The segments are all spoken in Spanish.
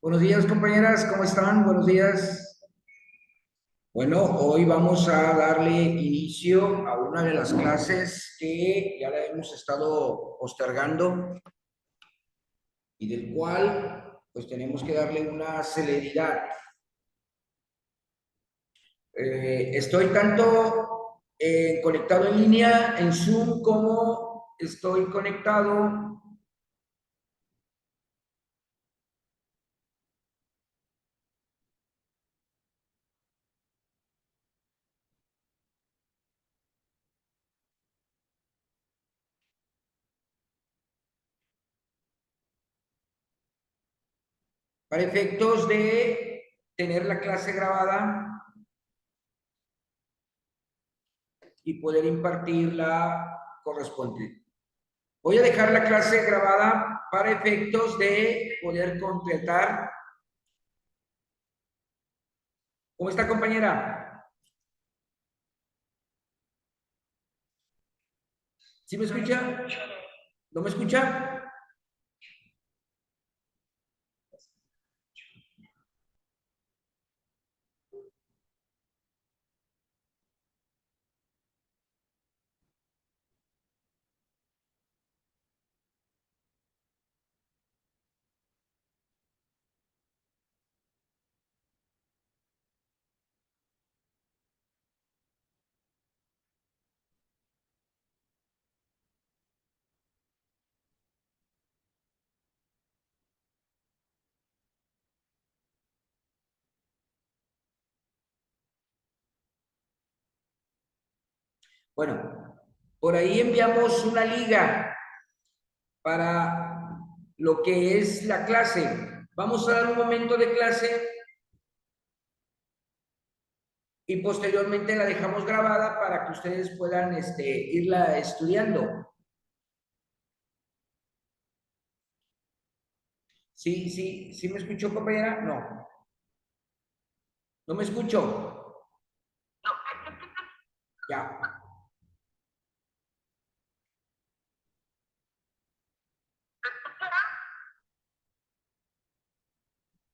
Buenos días, compañeras, ¿cómo están? Buenos días. Bueno, hoy vamos a darle inicio a una de las clases que ya la hemos estado postergando y del cual pues tenemos que darle una celeridad. Estoy tanto conectado en línea en Zoom como estoy conectado para efectos de tener la clase grabada y poder impartir la correspondiente. Voy a dejar la clase grabada para efectos de poder completar. ¿Cómo está, compañera? ¿Sí me escucha? ¿No me escucha? Bueno, por ahí enviamos una liga para lo que es la clase. Vamos a dar un momento de clase y posteriormente la dejamos grabada para que ustedes puedan irla estudiando. ¿Sí, sí, sí me escuchó, compañera? No, no me escucho. Ya.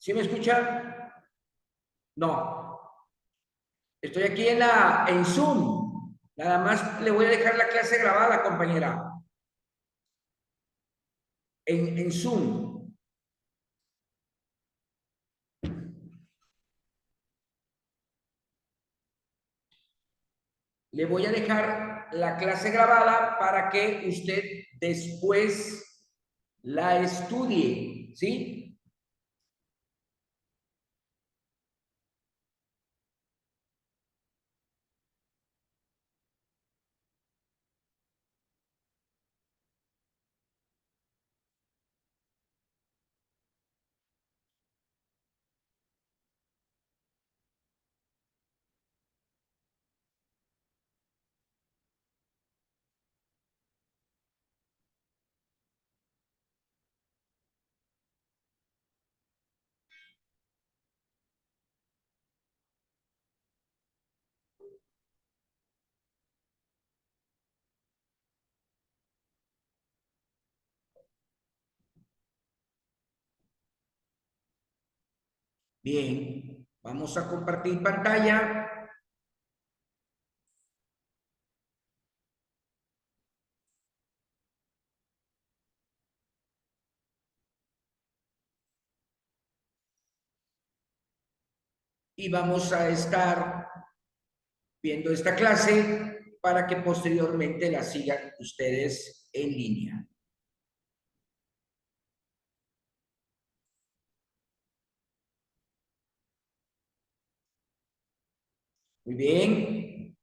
¿Sí me escucha? No. Estoy aquí en Zoom. Nada más le voy a dejar la clase grabada, compañera. En Zoom. Le voy a dejar la clase grabada para que usted después la estudie, ¿sí? Bien, vamos a compartir pantalla y vamos a estar viendo esta clase. para que posteriormente la sigan ustedes en línea. Muy bien.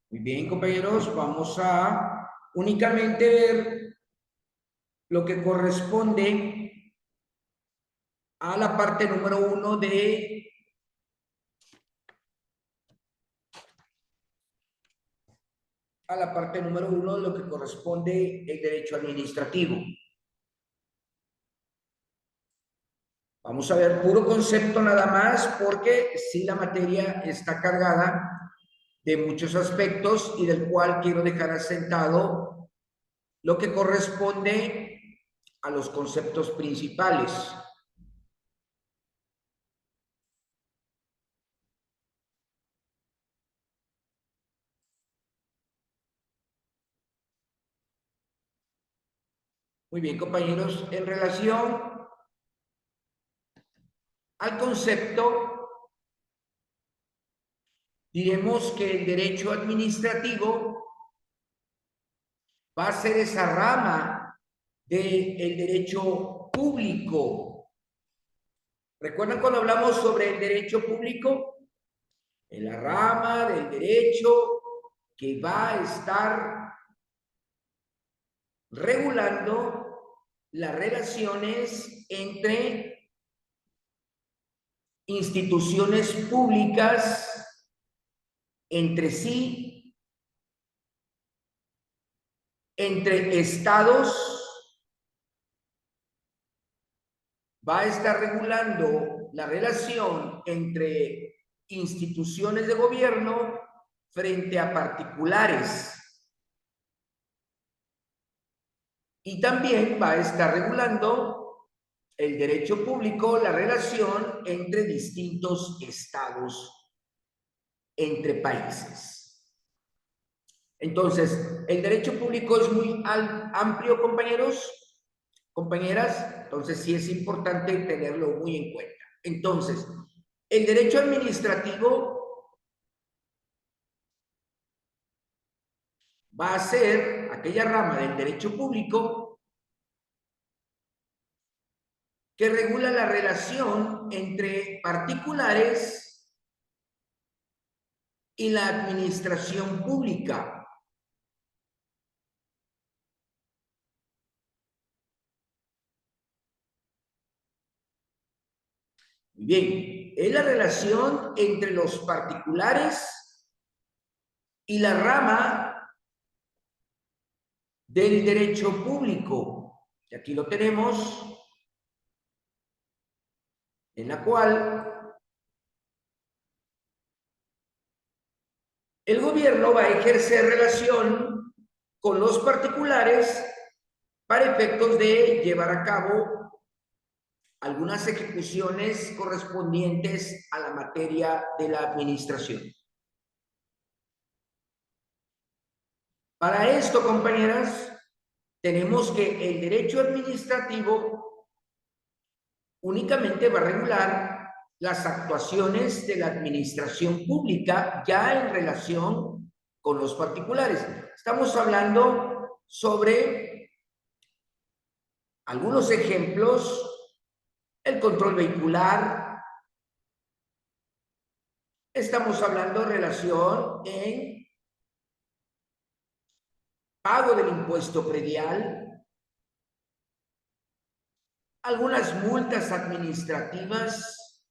Muy bien, compañeros, vamos a únicamente ver lo que corresponde a la parte número 1 de lo que corresponde el derecho administrativo. Vamos a ver puro concepto nada más, porque sí la materia está cargada de muchos aspectos y del cual quiero dejar asentado lo que corresponde a los conceptos principales. Muy bien, compañeros, en relación al concepto, diremos que el derecho administrativo va a ser esa rama del derecho público. ¿Recuerdan cuando hablamos sobre el derecho público? En la rama del derecho que va a estar regulando las relaciones entre instituciones públicas entre sí, entre estados, va a estar regulando la relación entre instituciones de gobierno frente a particulares. Y también va a estar regulando el derecho público, la relación entre distintos estados, entre países. Entonces, el derecho público es muy amplio, compañeros, compañeras, entonces sí es importante tenerlo muy en cuenta. Entonces, el derecho administrativo va a ser aquella rama del derecho público que regula la relación entre particulares y la administración pública. Muy bien, es la relación entre los particulares y la rama del derecho público. Y aquí lo tenemos, en la cual el gobierno va a ejercer relación con los particulares para efectos de llevar a cabo algunas ejecuciones correspondientes a la materia de la administración. Para esto, compañeras, tenemos que el derecho administrativo únicamente va a regular las actuaciones de la administración pública ya en relación con los particulares. Estamos hablando sobre algunos ejemplos: el control vehicular. Estamos hablando de relación en pago del impuesto predial, algunas multas administrativas,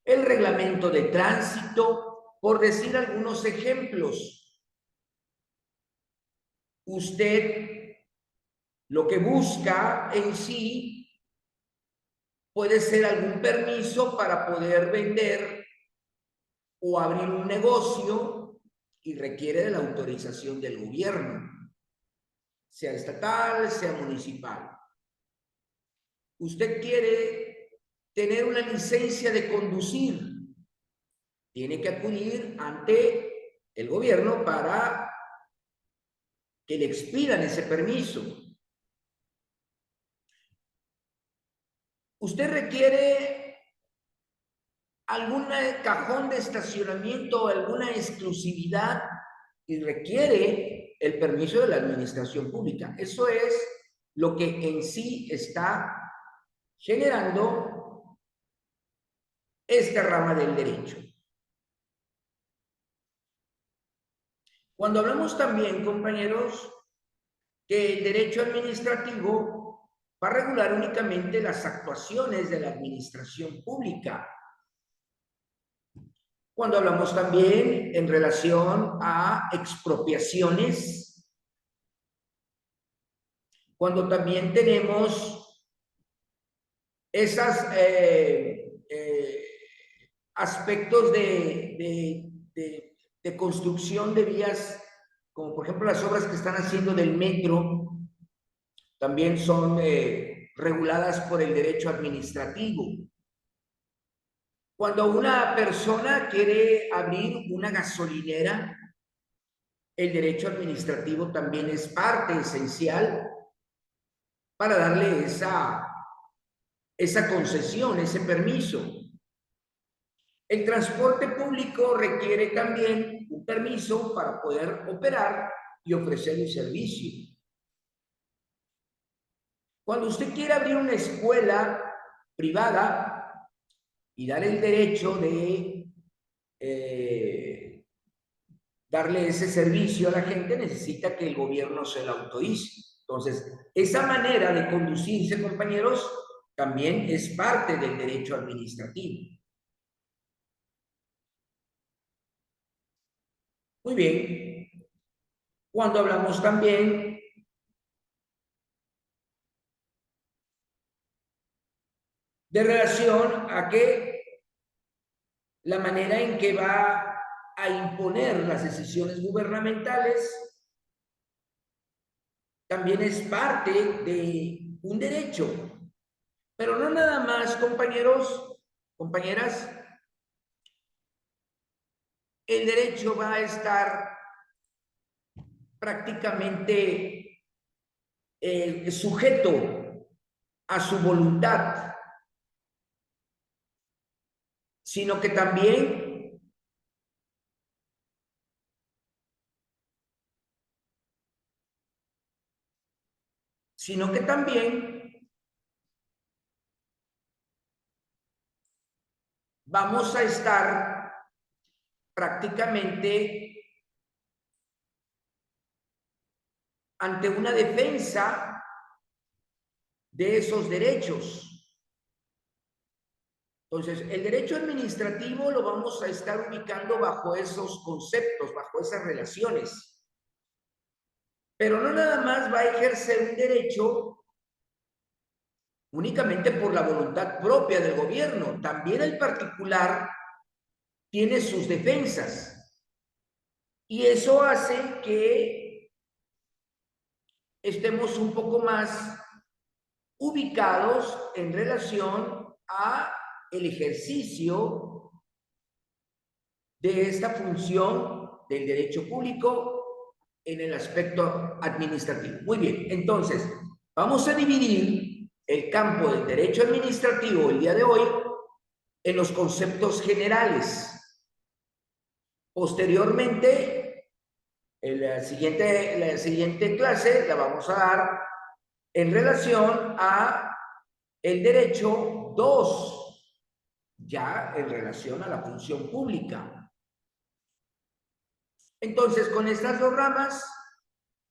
el reglamento de tránsito, por decir algunos ejemplos. Usted Lo que busca en sí puede ser algún permiso para poder vender o abrir un negocio y requiere de la autorización del gobierno, sea estatal, sea municipal. Usted quiere tener una licencia de conducir, tiene que acudir ante el gobierno para que le expidan ese permiso. Usted requiere algún cajón de estacionamiento o alguna exclusividad y requiere el permiso de la administración pública. Eso es lo que en sí está generando esta rama del derecho. Cuando hablamos también, compañeros, que el derecho administrativo va a regular únicamente las actuaciones de la administración pública. Cuando hablamos también en relación a expropiaciones, cuando también tenemos esos aspectos de construcción de vías, como por ejemplo las obras que están haciendo del metro, también son reguladas por el derecho administrativo. Cuando una persona quiere abrir una gasolinera, el derecho administrativo también es parte esencial para darle esa concesión, ese permiso. El transporte público requiere también un permiso para poder operar y ofrecer un servicio. Cuando usted quiere abrir una escuela privada y dar el derecho de darle ese servicio a la gente, necesita que el gobierno se lo autorice. Entonces, esa manera de conducirse, compañeros, también es parte del derecho administrativo. Muy bien. Cuando hablamos también de relación a que la manera en que va a imponer las decisiones gubernamentales también es parte de un derecho. Pero no nada más, compañeros, compañeras, el derecho va a estar prácticamente sujeto a su voluntad, sino que también vamos a estar prácticamente ante una defensa de esos derechos. Entonces, el derecho administrativo lo vamos a estar ubicando bajo esos conceptos, bajo esas relaciones. Pero no nada más va a ejercer un derecho únicamente por la voluntad propia del gobierno. También el particular tiene sus defensas. Y eso hace que estemos un poco más ubicados en relación a el ejercicio de esta función del derecho público en el aspecto administrativo. Muy bien, entonces vamos a dividir el campo del derecho administrativo el día de hoy en los conceptos generales. Posteriormente, la siguiente clase la vamos a dar en relación a el derecho 2, ya en relación a la función pública. Entonces, con estas dos ramas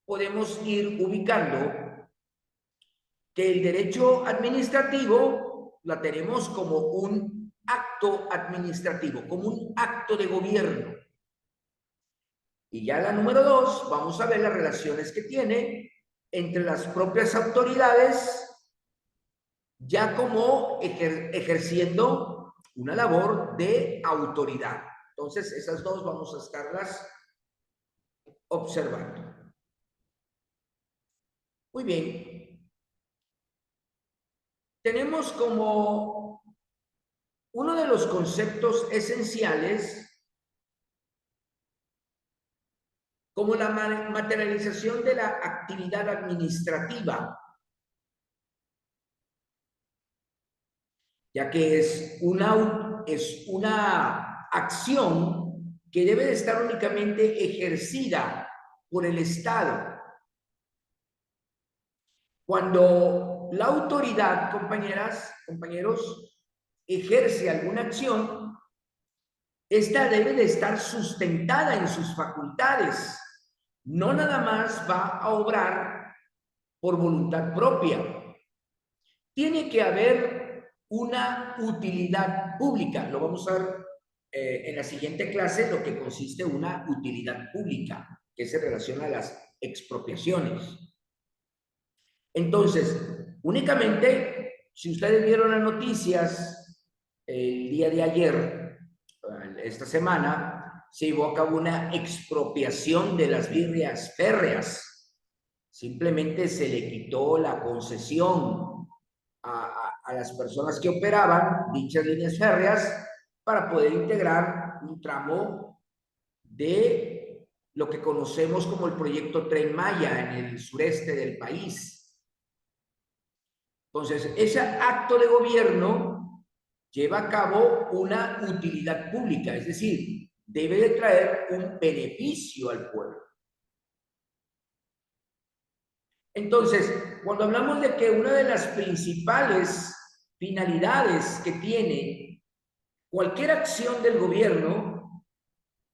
podemos ir ubicando que el derecho administrativo la tenemos como un acto administrativo, como un acto de gobierno. Y ya la número 2, vamos a ver las relaciones que tiene entre las propias autoridades, ya como ejerciendo una labor de autoridad. Entonces, esas dos vamos a estarlas observando. Muy bien. Tenemos como uno de los conceptos esenciales como la materialización de la actividad administrativa, ya que es una acción que debe de estar únicamente ejercida por el Estado. Cuando la autoridad, compañeros, ejerce alguna acción, esta debe de estar sustentada en sus facultades. No nada más va a obrar por voluntad propia. Tiene que haber una utilidad pública. Lo vamos a ver en la siguiente clase, lo que consiste una utilidad pública, que se relaciona a las expropiaciones. Entonces, únicamente, si ustedes vieron las noticias el día de ayer, esta semana, se llevó a cabo una expropiación de las vías férreas. Simplemente se le quitó la concesión a las personas que operaban dichas líneas férreas para poder integrar un tramo de lo que conocemos como el proyecto Tren Maya en el sureste del país. Entonces, ese acto de gobierno lleva a cabo una utilidad pública, es decir, debe de traer un beneficio al pueblo. Entonces, cuando hablamos de que una de las principales finalidades que tiene cualquier acción del gobierno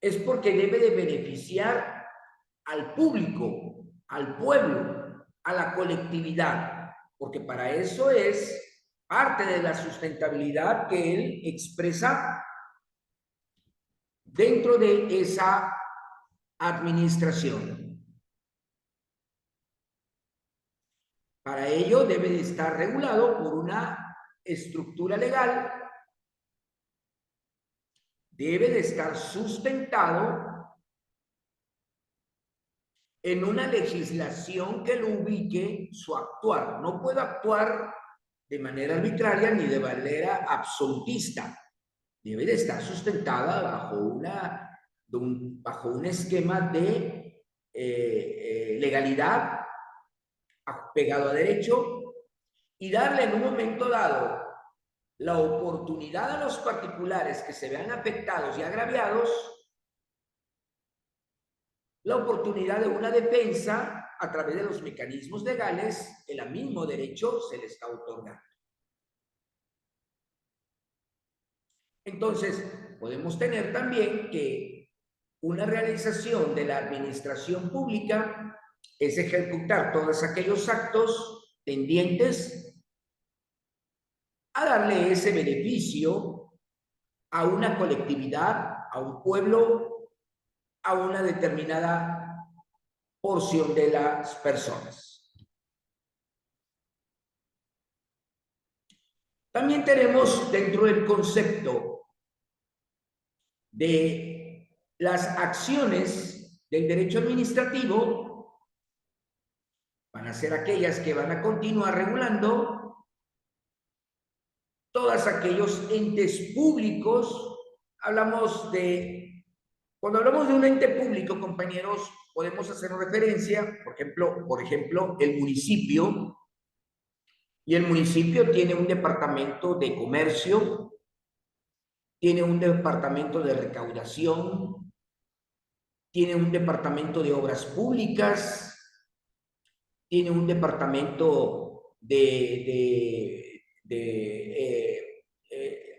es porque debe de beneficiar al público, al pueblo, a la colectividad, porque para eso es parte de la sustentabilidad que él expresa dentro de esa administración. Para ello debe de estar regulado por una estructura legal, debe de estar sustentado en una legislación que lo ubique su actuar. No puede actuar de manera arbitraria ni de manera absolutista. Debe de estar sustentada bajo un esquema de legalidad pegado a derecho y darle en un momento dado la oportunidad a los particulares que se vean afectados y agraviados, la oportunidad de una defensa a través de los mecanismos legales que el mismo derecho se le está otorgando. Entonces, podemos tener también que una realización de la administración pública es ejecutar todos aquellos actos tendientes a darle ese beneficio a una colectividad, a un pueblo, a una determinada porción de las personas. También tenemos dentro del concepto de las acciones del derecho administrativo, van a ser aquellas que van a continuar regulando todos aquellos entes públicos. Cuando hablamos de un ente público, compañeros, podemos hacer referencia, por ejemplo, el municipio, y el municipio tiene un departamento de comercio, tiene un departamento de recaudación, tiene un departamento de obras públicas, tiene un departamento de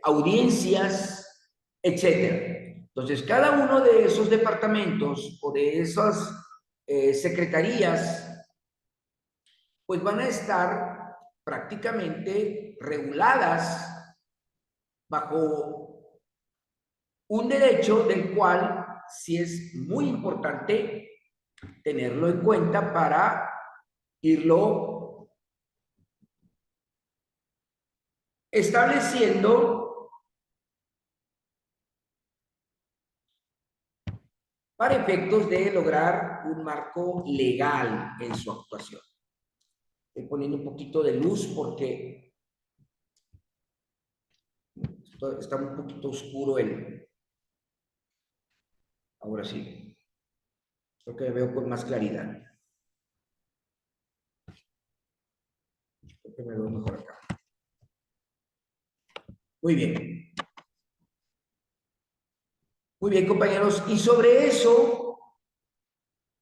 audiencias, etc. Entonces, cada uno de esos departamentos o de esas secretarías, pues van a estar prácticamente reguladas bajo un derecho del cual sí es muy importante tenerlo en cuenta para irlo estableciendo para efectos de lograr un marco legal en su actuación. Estoy poniendo un poquito de luz porque está un poquito oscuro el... Ahora sí. Creo que veo con más claridad. Creo que me veo mejor acá. Muy bien. Muy bien, compañeros. Y sobre eso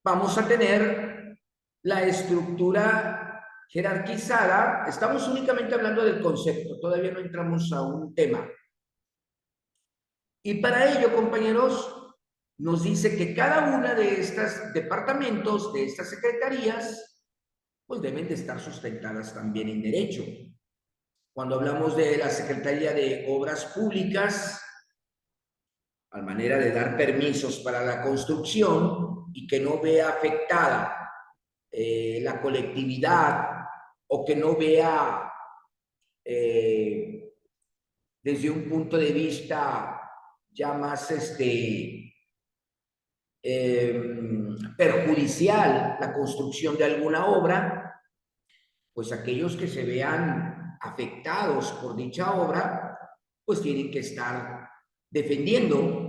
vamos a tener la estructura jerarquizada. Estamos únicamente hablando del concepto. Todavía no entramos a un tema. Y para ello, compañeros, nos dice que cada una de estos departamentos, de estas secretarías, pues deben de estar sustentadas también en derecho. Cuando hablamos de la Secretaría de Obras Públicas, a manera de dar permisos para la construcción y que no vea afectada la colectividad o que no vea desde un punto de vista ya más perjudicial la construcción de alguna obra, pues aquellos que se vean afectados por dicha obra, pues tienen que estar defendiendo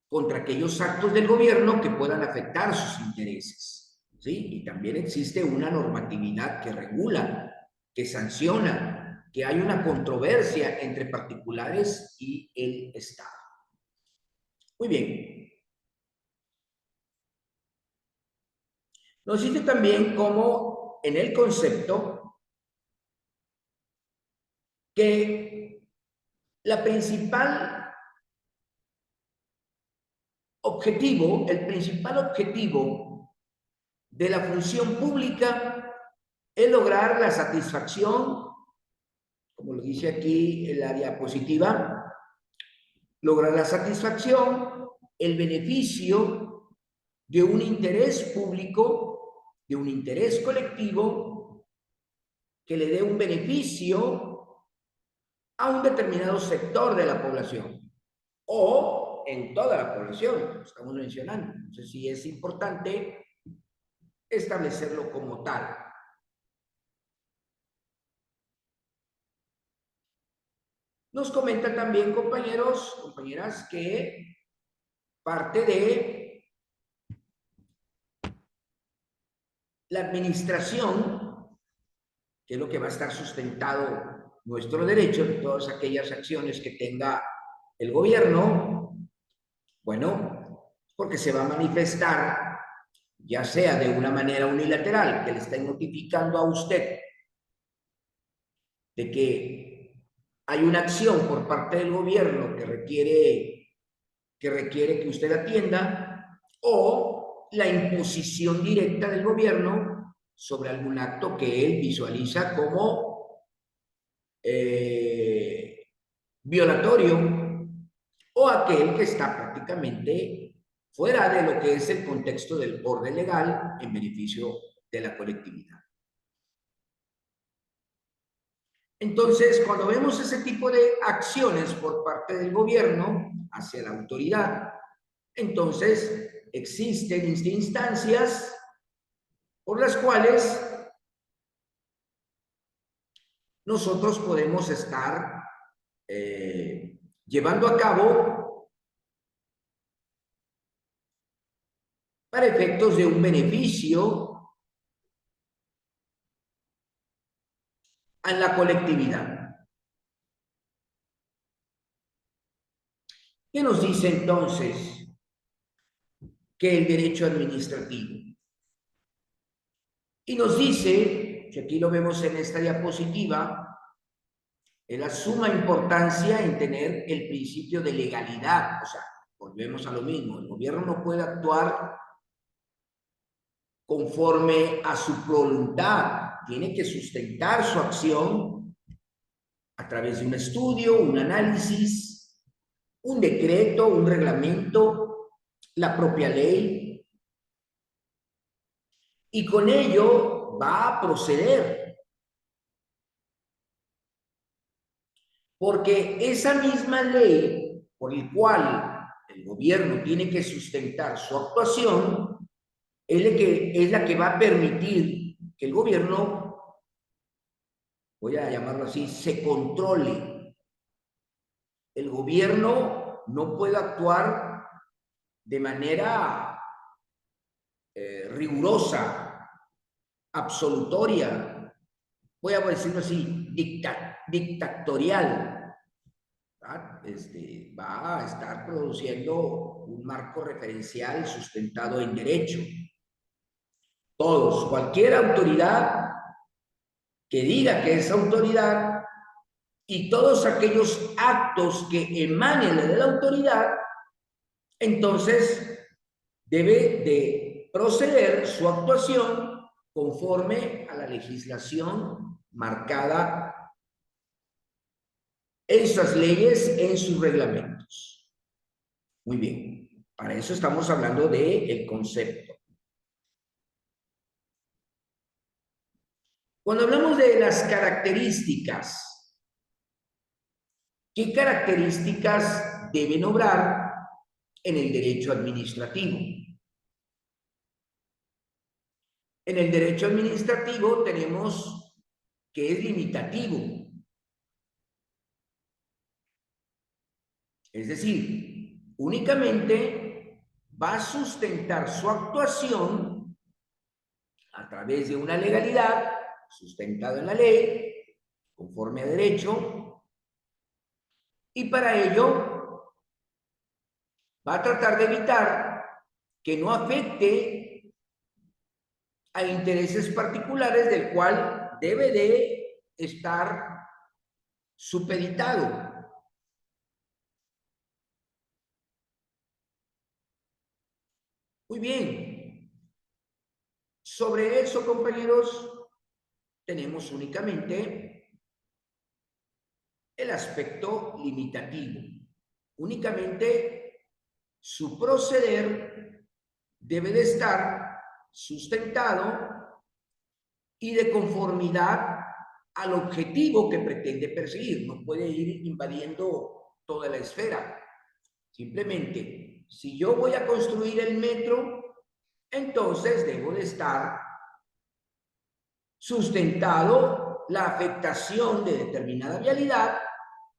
contra aquellos actos del gobierno que puedan afectar sus intereses, ¿sí? Y también existe una normatividad que regula, que sanciona, que hay una controversia entre particulares y el Estado. Muy bien. Nos dice también cómo en el concepto que el principal objetivo de la función pública es lograr la satisfacción, como lo dice aquí en la diapositiva, lograr la satisfacción, el beneficio de un interés público, de un interés colectivo, que le dé un beneficio a un determinado sector de la población o en toda la población, estamos mencionando. Entonces, sí es importante establecerlo como tal. Nos comentan también, compañeros, compañeras, que parte de la administración, que es lo que va a estar sustentado nuestro derecho, de todas aquellas acciones que tenga el gobierno, bueno, porque se va a manifestar, ya sea de una manera unilateral, que le estén notificando a usted de que hay una acción por parte del gobierno que requiere que usted atienda, o la imposición directa del gobierno sobre algún acto que él visualiza como violatorio, o aquel que está prácticamente fuera de lo que es el contexto del orden legal en beneficio de la colectividad. Entonces, cuando vemos ese tipo de acciones por parte del gobierno hacia la autoridad, entonces existen instancias por las cuales nosotros podemos estar llevando a cabo para efectos de un beneficio a la colectividad. ¿Qué nos dice entonces que el derecho administrativo? Y nos dice, que aquí lo vemos en esta diapositiva, es la suma importancia en tener el principio de legalidad. O sea, volvemos a lo mismo, el gobierno no puede actuar conforme a su voluntad, tiene que sustentar su acción a través de un estudio, un análisis, un decreto, un reglamento, la propia ley, y con ello va a proceder. Porque esa misma ley por el cual el gobierno tiene que sustentar su actuación es la que va a permitir que el gobierno, voy a llamarlo así, se controle. El gobierno no puede actuar de manera rigurosa, absolutoria, voy a decirlo así, dictatorial. Va a estar produciendo un marco referencial sustentado en derecho. Todos, cualquier autoridad que diga que es autoridad y todos aquellos actos que emanen de la autoridad, entonces debe de proceder su actuación conforme a la legislación marcada en sus leyes, en sus reglamentos. Muy bien, para eso estamos hablando del concepto. Cuando hablamos de las características, ¿qué características deben obrar en el derecho administrativo? En el derecho administrativo tenemos que es limitativo. Es decir, únicamente va a sustentar su actuación a través de una legalidad sustentada en la ley, conforme a derecho, y para ello va a tratar de evitar que no afecte a intereses particulares del cual debe de estar supeditado. Muy bien. Sobre eso, compañeros, tenemos únicamente el aspecto limitativo. Únicamente su proceder debe de estar sustentado y de conformidad al objetivo que pretende perseguir. No puede ir invadiendo toda la esfera. Simplemente, si yo voy a construir el metro, entonces debo de estar sustentado la afectación de determinada vialidad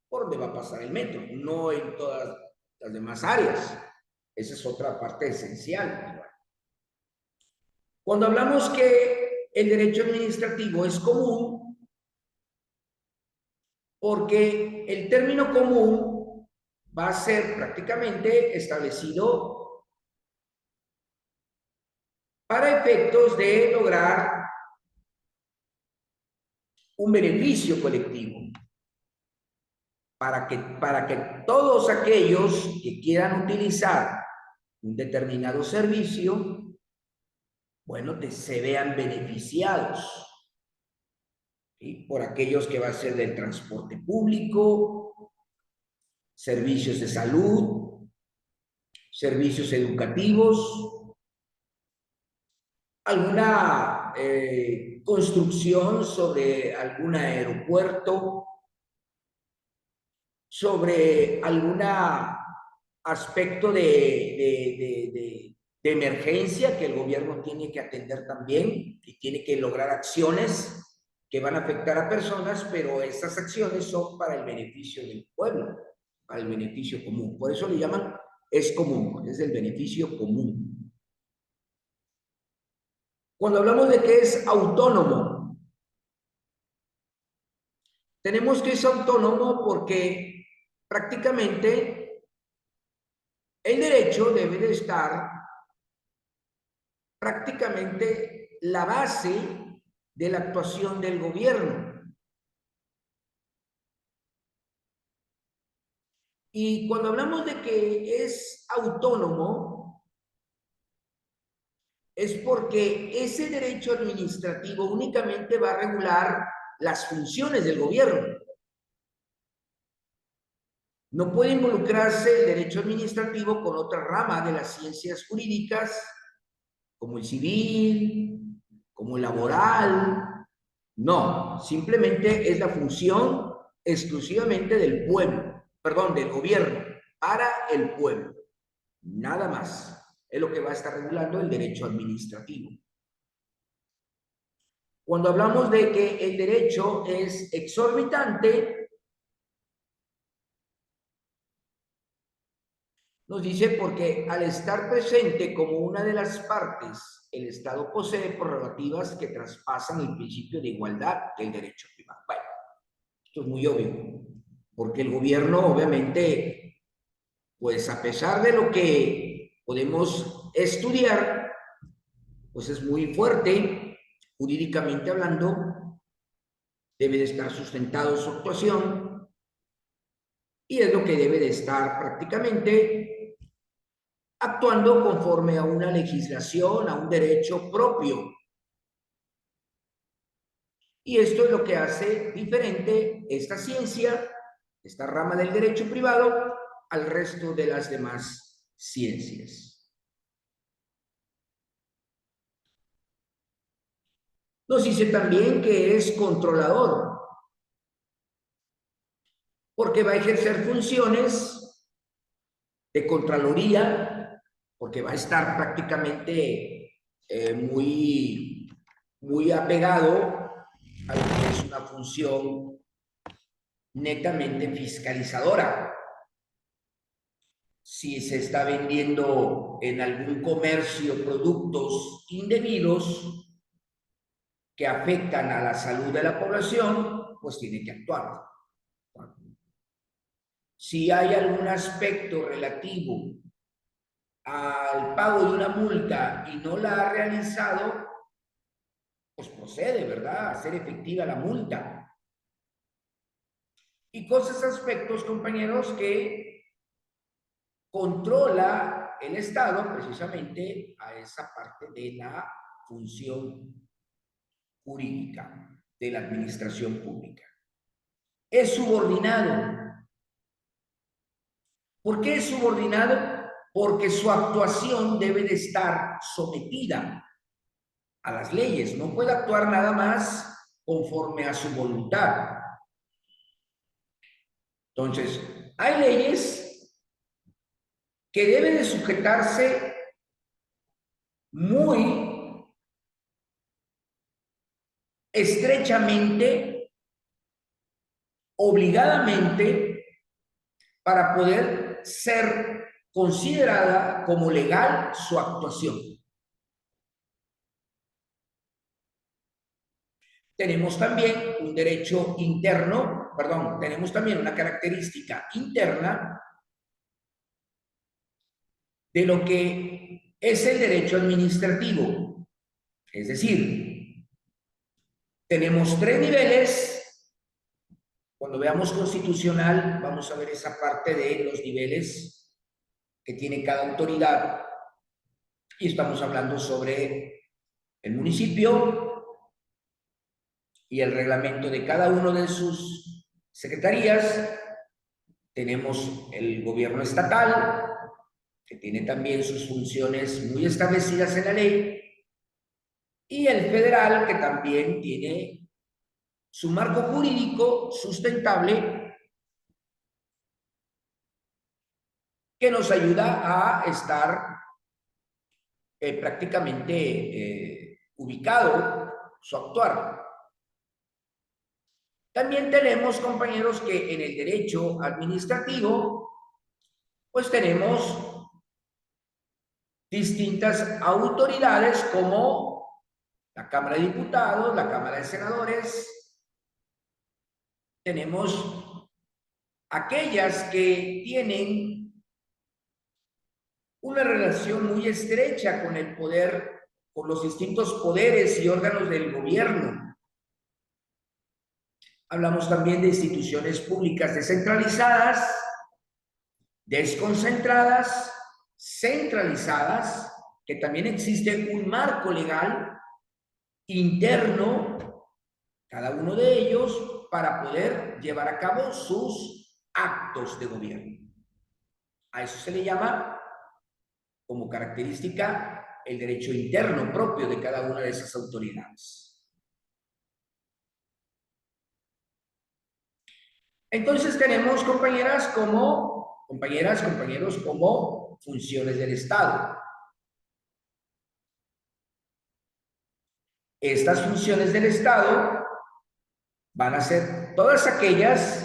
por donde va a pasar el metro, no en todas las demás áreas. Esa es otra parte esencial. Cuando hablamos que el derecho administrativo es común, porque el término común va a ser prácticamente establecido para efectos de lograr un beneficio colectivo, para que todos aquellos que quieran utilizar un determinado servicio, bueno, se vean beneficiados, ¿sí? Por aquellos que va a ser del transporte público, servicios de salud, servicios educativos, alguna construcción sobre algún aeropuerto, sobre algún aspecto de emergencia que el gobierno tiene que atender también y tiene que lograr acciones que van a afectar a personas, pero esas acciones son para el beneficio del pueblo, para el beneficio común. Por eso le llaman es común, es el beneficio común. Cuando hablamos de que es autónomo, tenemos que es autónomo porque prácticamente el derecho debe de estar prácticamente la base de la actuación del gobierno. Y cuando hablamos de que es autónomo, es porque ese derecho administrativo únicamente va a regular las funciones del gobierno. No puede involucrarse el derecho administrativo con otra rama de las ciencias jurídicas, como el civil, como laboral. No, simplemente es la función exclusivamente del pueblo, perdón, del gobierno, para el pueblo. Nada más. Es lo que va a estar regulando el derecho administrativo. Cuando hablamos de que el derecho es exorbitante, nos dice porque al estar presente como una de las partes, el Estado posee prerrogativas que traspasan el principio de igualdad del derecho privado. Bueno, esto es muy obvio, porque el gobierno obviamente, pues a pesar de lo que podemos estudiar, pues es muy fuerte, jurídicamente hablando, debe de estar sustentado su actuación y es lo que debe de estar prácticamente actuando conforme a una legislación, a un derecho propio. Y esto es lo que hace diferente esta ciencia, esta rama del derecho privado, al resto de las demás ciencias. Nos dice también que es controlador, porque va a ejercer funciones de contraloría, porque va a estar prácticamente muy apegado a lo que es una función netamente fiscalizadora. Si se está vendiendo en algún comercio productos indebidos que afectan a la salud de la población, pues tiene que actuar. Si hay algún aspecto relativo al pago de una multa y no la ha realizado, pues procede, ¿verdad?, a hacer efectiva la multa. Y cosas, aspectos, compañeros, que controla el Estado precisamente a esa parte de la función jurídica de la administración pública. Es subordinado. ¿Por qué es subordinado? Porque su actuación debe de estar sometida a las leyes, no puede actuar nada más conforme a su voluntad. Entonces, hay leyes que deben de sujetarse muy estrechamente, obligadamente, para poder ser considerada como legal su actuación. Tenemos también un derecho interno, perdón, tenemos también una característica interna de lo que es el derecho administrativo. Es decir, tenemos 3 niveles. Cuando veamos constitucional, vamos a ver esa parte de los niveles que tiene cada autoridad. Y estamos hablando sobre el municipio y el reglamento de cada uno de sus secretarías. Tenemos el gobierno estatal, que tiene también sus funciones muy establecidas en la ley, y el federal, que también tiene su marco jurídico sustentable que nos ayuda a estar prácticamente ubicado su actuar. También tenemos, compañeros, que en el derecho administrativo, pues tenemos distintas autoridades como la Cámara de Diputados, la Cámara de Senadores. Tenemos aquellas que tienen una relación muy estrecha con el poder, con los distintos poderes y órganos del gobierno. Hablamos también de instituciones públicas descentralizadas, desconcentradas, centralizadas, que también existe un marco legal interno, cada uno de ellos, para poder llevar a cabo sus actos de gobierno. A eso se le llama, como característica, el derecho interno propio de cada una de esas autoridades. Entonces tenemos, compañeros, compañeros, como funciones del Estado. Estas funciones del Estado van a ser todas aquellas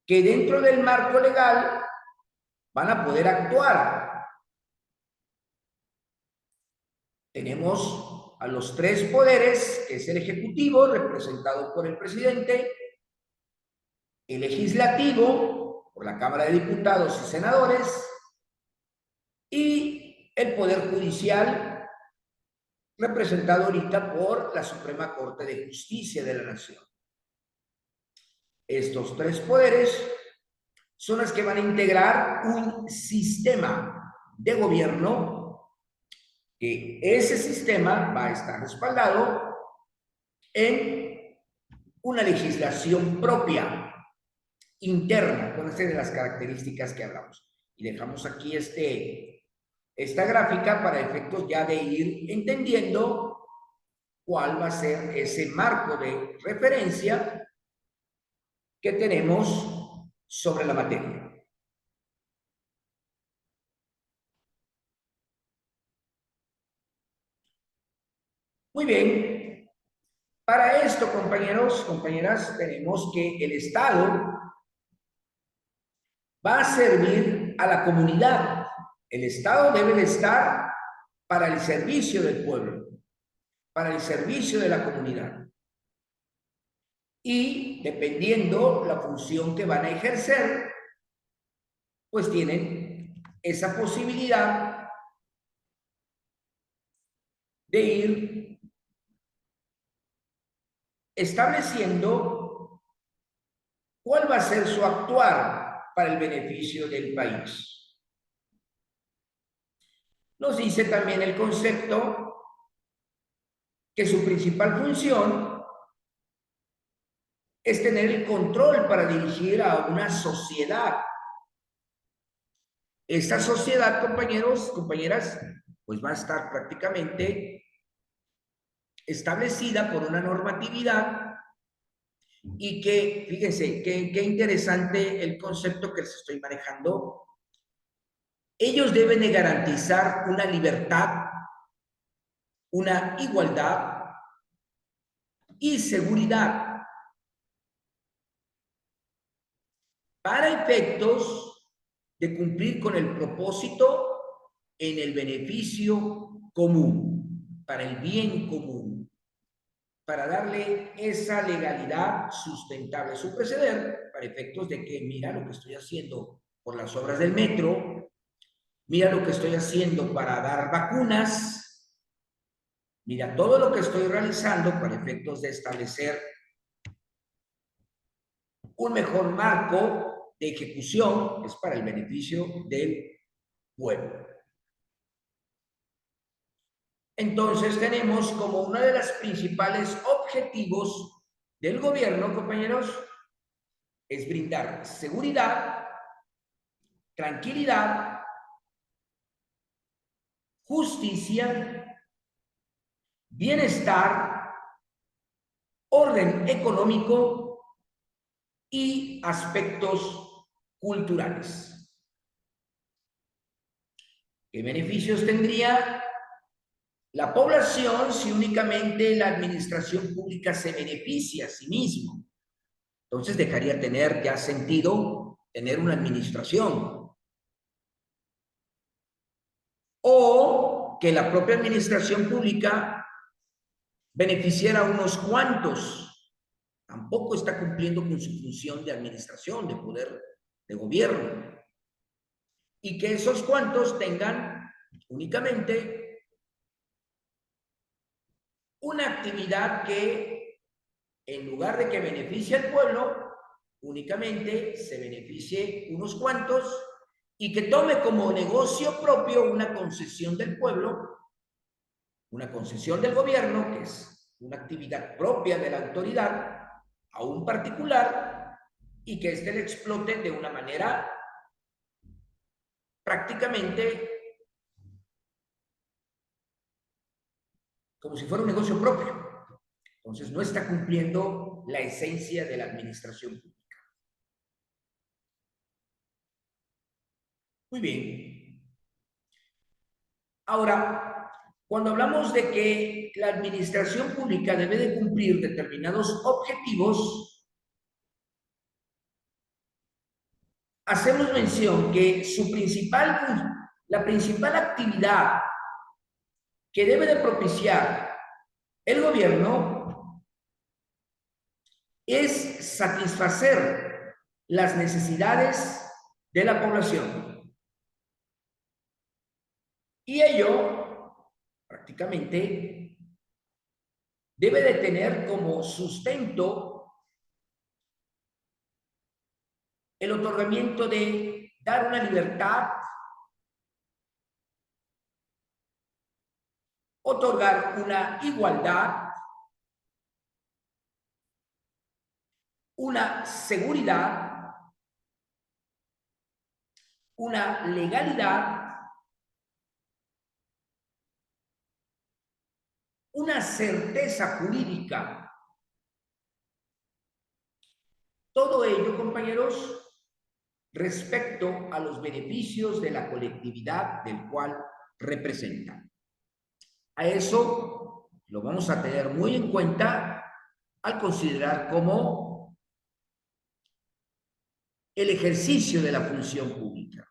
que dentro del marco legal van a poder actuar. Tenemos a los tres poderes, que es el Ejecutivo, representado por el presidente, el Legislativo, por la Cámara de Diputados y Senadores, y el Poder Judicial, representado ahorita por la Suprema Corte de Justicia de la Nación. Estos tres poderes son los que van a integrar un sistema de gobierno, que ese sistema va a estar respaldado en una legislación propia, interna, con estas de las características que hablamos. Y dejamos aquí esta gráfica para efectos ya de ir entendiendo cuál va a ser ese marco de referencia que tenemos sobre la materia. Muy bien. Para esto, compañeros, compañeras, tenemos que el Estado va a servir a la comunidad. El Estado debe de estar para el servicio del pueblo, para el servicio de la comunidad. Y dependiendo la función que van a ejercer, pues tienen esa posibilidad de ir estableciendo cuál va a ser su actuar para el beneficio del país. Nos dice también el concepto que su principal función es tener el control para dirigir a una sociedad. Esta sociedad, compañeros, compañeras, pues va a estar prácticamente establecida por una normatividad y que, fíjense, qué interesante el concepto que les estoy manejando. Ellos deben de garantizar una libertad, una igualdad y seguridad para efectos de cumplir con el propósito en el beneficio común, para el bien común, para darle esa legalidad sustentable a su proceder, para efectos de que mira lo que estoy haciendo por las obras del metro, mira lo que estoy haciendo para dar vacunas, mira todo lo que estoy realizando para efectos de establecer un mejor marco de ejecución, es para el beneficio del pueblo. Entonces tenemos como uno de los principales objetivos del gobierno, compañeros, es brindar seguridad, tranquilidad, justicia, bienestar, orden económico y aspectos culturales. ¿Qué beneficios tendría la población si únicamente la administración pública se beneficia a sí mismo? Entonces dejaría tener ya sentido tener una administración. O que la propia administración pública beneficiara a unos cuantos. Tampoco está cumpliendo con su función de administración, de poder de gobierno. Y que esos cuantos tengan únicamente una actividad que, en lugar de que beneficie al pueblo, únicamente se beneficie unos cuantos y que tome como negocio propio una concesión del pueblo, una concesión del gobierno, que es una actividad propia de la autoridad, a un particular, y que éste le explote de una manera prácticamente como si fuera un negocio propio. Entonces, no está cumpliendo la esencia de la administración pública. Muy bien. Ahora, cuando hablamos de que la administración pública debe de cumplir determinados objetivos, hacemos mención que la principal actividad que debe de propiciar el gobierno es satisfacer las necesidades de la población. Y ello, prácticamente, debe de tener como sustento el otorgamiento de dar una libertad, otorgar una igualdad, una seguridad, una legalidad, una certeza jurídica. Todo ello, compañeros, respecto a los beneficios de la colectividad del cual representan. A eso lo vamos a tener muy en cuenta al considerar como el ejercicio de la función pública.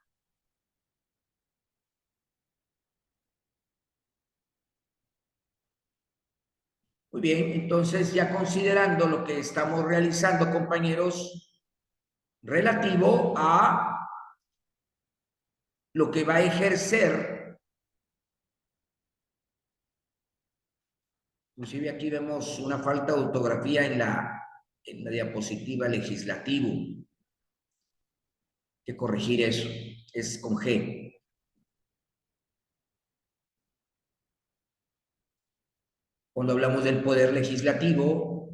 Muy bien, entonces ya considerando lo que estamos realizando, compañeros, relativo a lo que va a ejercer, inclusive aquí vemos una falta de ortografía en la diapositiva legislativo, hay que corregir eso, es con G. Cuando hablamos del poder legislativo,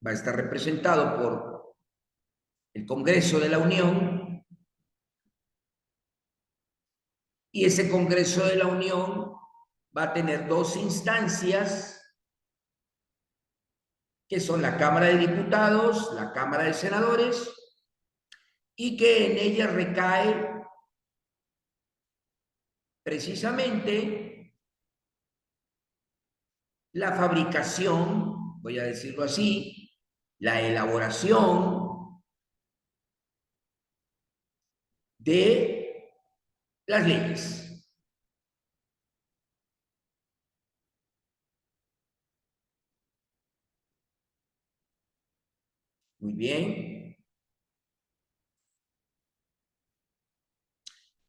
va a estar representado por el Congreso de la Unión, y ese Congreso de la Unión va a tener dos instancias, que son la Cámara de Diputados, la Cámara de Senadores, y que en ella recae precisamente la fabricación, voy a decirlo así, la elaboración de las leyes. Muy bien.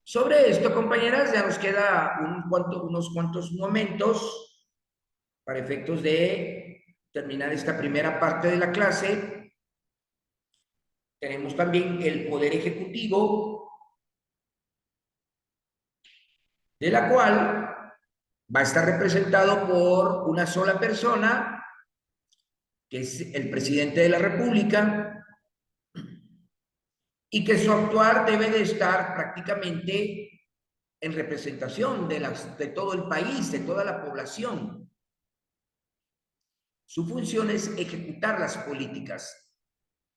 Sobre esto, compañeras, ya nos queda unos cuantos momentos para efectos de terminar esta primera parte de la clase. Tenemos también el Poder Ejecutivo, de la cual va a estar representado por una sola persona, que es el presidente de la República, y que su actuar debe de estar prácticamente en representación de todo el país, de toda la población. Su función es ejecutar las políticas,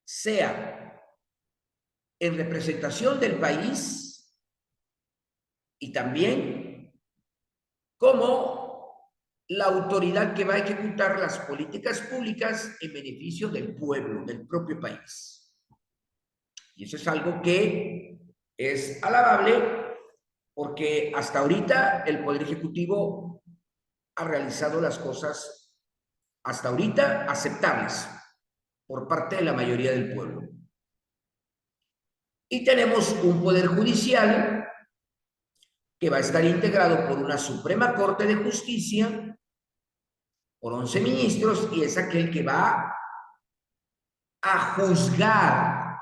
sea en representación del país y también como la autoridad que va a ejecutar las políticas públicas en beneficio del pueblo, del propio país. Y eso es algo que es alabable, porque hasta ahorita el Poder Ejecutivo ha realizado las cosas hasta ahorita aceptables por parte de la mayoría del pueblo. Y tenemos un Poder Judicial que va a estar integrado por una Suprema Corte de Justicia, por 11 ministros, y es aquel que va a juzgar,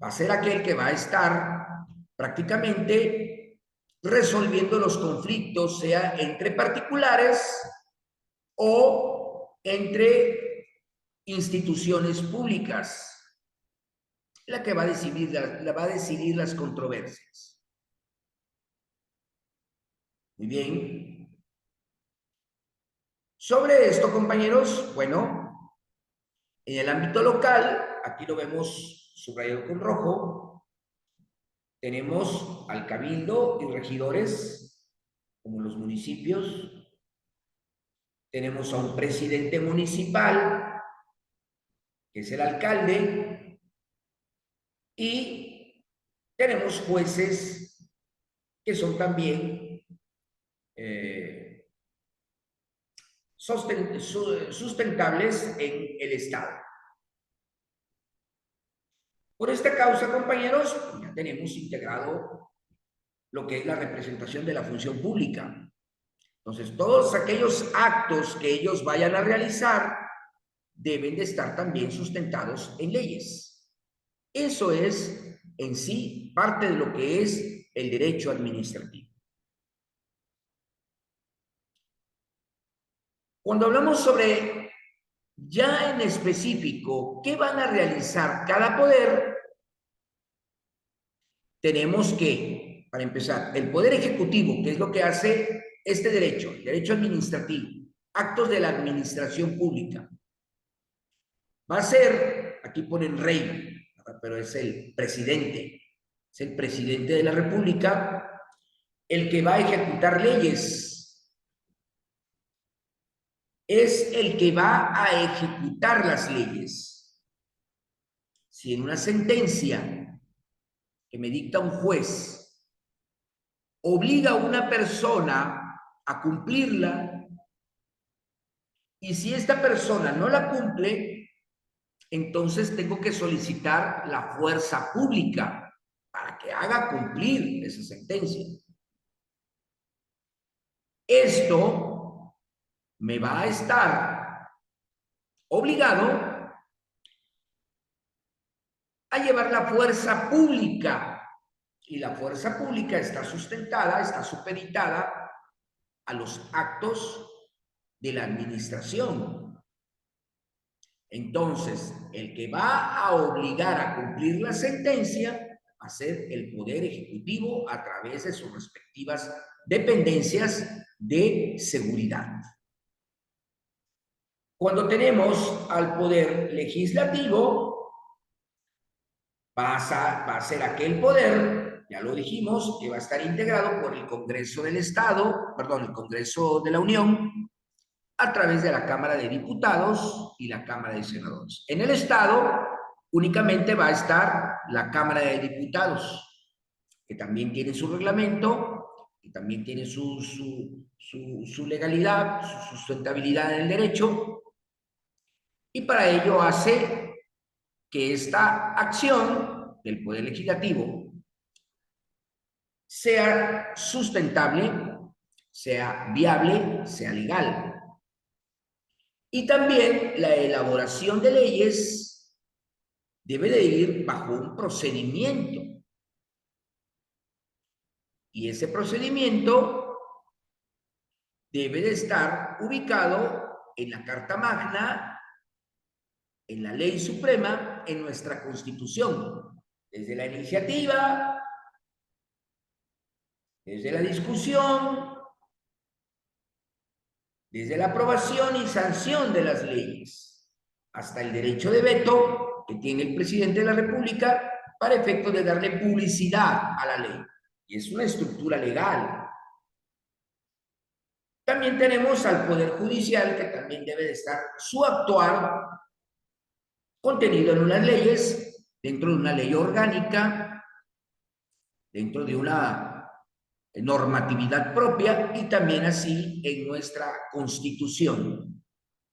va a ser aquel que va a estar prácticamente resolviendo los conflictos, sea entre particulares o entre instituciones públicas, la que va a decidir las controversias. Muy bien. Sobre esto, compañeros, bueno, en el ámbito local, aquí lo vemos subrayado con rojo, tenemos al cabildo y regidores, como los municipios, tenemos a un presidente municipal, que es el alcalde, y tenemos jueces que son también sustentables en el Estado. Por esta causa, compañeros, ya tenemos integrado lo que es la representación de la función pública. Entonces, todos aquellos actos que ellos vayan a realizar deben de estar también sustentados en leyes. Eso es en sí parte de lo que es el derecho administrativo. Cuando hablamos sobre ya en específico qué van a realizar cada poder, tenemos que, para empezar, el poder ejecutivo, que es lo que hace este derecho, el derecho administrativo, actos de la administración pública, va a ser, aquí ponen rey, pero es el presidente de la República, el que va a ejecutar leyes, es el que va a ejecutar las leyes. Si en una sentencia que me dicta un juez obliga a una persona a cumplirla, y si esta persona no la cumple, entonces tengo que solicitar la fuerza pública para que haga cumplir esa sentencia. Esto me va a estar obligado a llevar la fuerza pública, y la fuerza pública está sustentada, está supeditada a los actos de la administración. Entonces, el que va a obligar a cumplir la sentencia va a ser el Poder Ejecutivo a través de sus respectivas dependencias de seguridad. Cuando tenemos al Poder Legislativo, va a ser aquel poder, ya lo dijimos, que va a estar integrado por el Congreso del Estado, perdón, el Congreso de la Unión, a través de la Cámara de Diputados y la Cámara de Senadores. En el Estado únicamente va a estar la Cámara de Diputados, que también tiene su reglamento, que también tiene su legalidad, su sustentabilidad en el derecho, y para ello hace que esta acción del Poder Legislativo sea sustentable, sea viable, sea legal. Y también la elaboración de leyes debe de ir bajo un procedimiento. Y ese procedimiento debe de estar ubicado en la Carta Magna, en la Ley Suprema, en nuestra Constitución. Desde la iniciativa, desde la discusión, desde la aprobación y sanción de las leyes, hasta el derecho de veto que tiene el presidente de la República para efecto de darle publicidad a la ley. Y es una estructura legal. También tenemos al Poder Judicial, que también debe de estar su actuar contenido en unas leyes, dentro de una ley orgánica, dentro de una normatividad propia y también así en nuestra Constitución,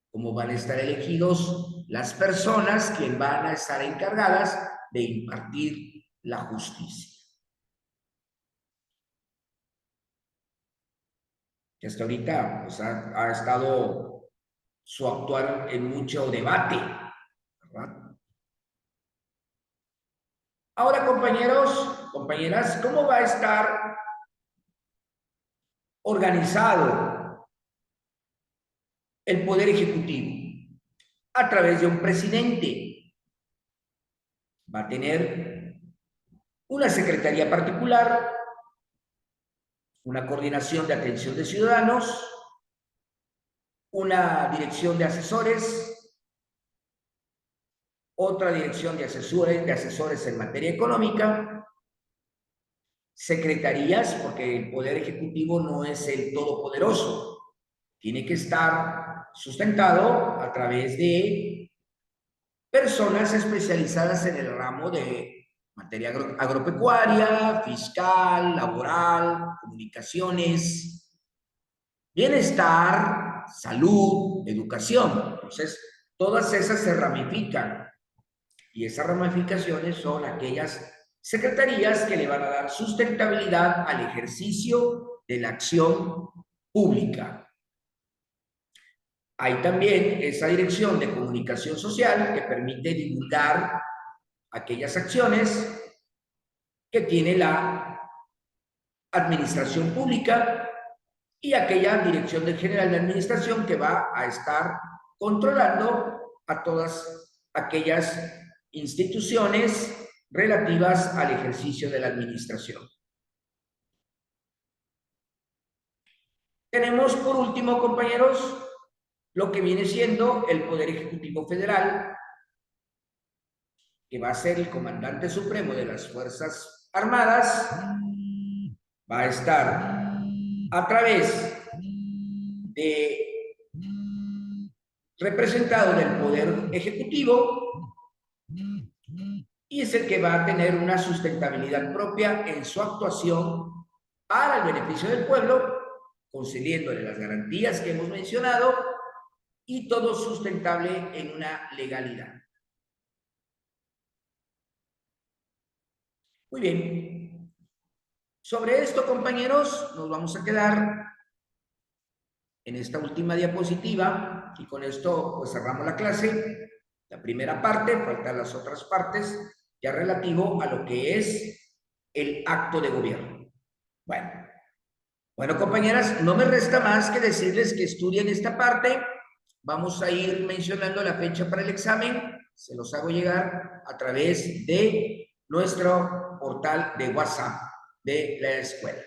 como van a estar elegidos las personas que van a estar encargadas de impartir la justicia. Que hasta ahorita pues, ha estado su actuar en mucho debate, ¿verdad? Ahora, compañeros, compañeras, ¿cómo va a estar organizado el Poder Ejecutivo? A través de un presidente. Va a tener una secretaría particular, una coordinación de atención de ciudadanos, una dirección de asesores, otra dirección de asesores en materia económica, secretarías, porque el Poder Ejecutivo no es el todopoderoso, tiene que estar sustentado a través de personas especializadas en el ramo de materia agropecuaria, fiscal, laboral, comunicaciones, bienestar, salud, educación. Entonces, todas esas se ramifican y esas ramificaciones son aquellas secretarías que le van a dar sustentabilidad al ejercicio de la acción pública. Hay también esa dirección de comunicación social que permite divulgar aquellas acciones que tiene la administración pública y aquella dirección general de administración que va a estar controlando a todas aquellas instituciones relativas al ejercicio de la administración. Tenemos por último, compañeros, lo que viene siendo el Poder Ejecutivo Federal, que va a ser el comandante supremo de las Fuerzas Armadas, va a estar a través de representado del Poder Ejecutivo y es el que va a tener una sustentabilidad propia en su actuación para el beneficio del pueblo, concediéndole las garantías que hemos mencionado y todo sustentable en una legalidad. Muy bien. Sobre esto, compañeros, nos vamos a quedar en esta última diapositiva y con esto pues cerramos la clase. La primera parte, faltan las otras partes ya relativo a lo que es el acto de gobierno. Bueno, compañeras, no me resta más que decirles que estudien esta parte. Vamos a ir mencionando la fecha para el examen. Se los hago llegar a través de nuestro portal de WhatsApp de la escuela.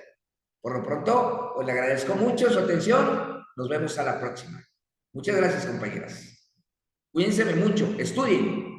Por lo pronto, pues le agradezco mucho su atención. Nos vemos a la próxima. Muchas gracias, compañeras. Cuídense mucho. Estudien.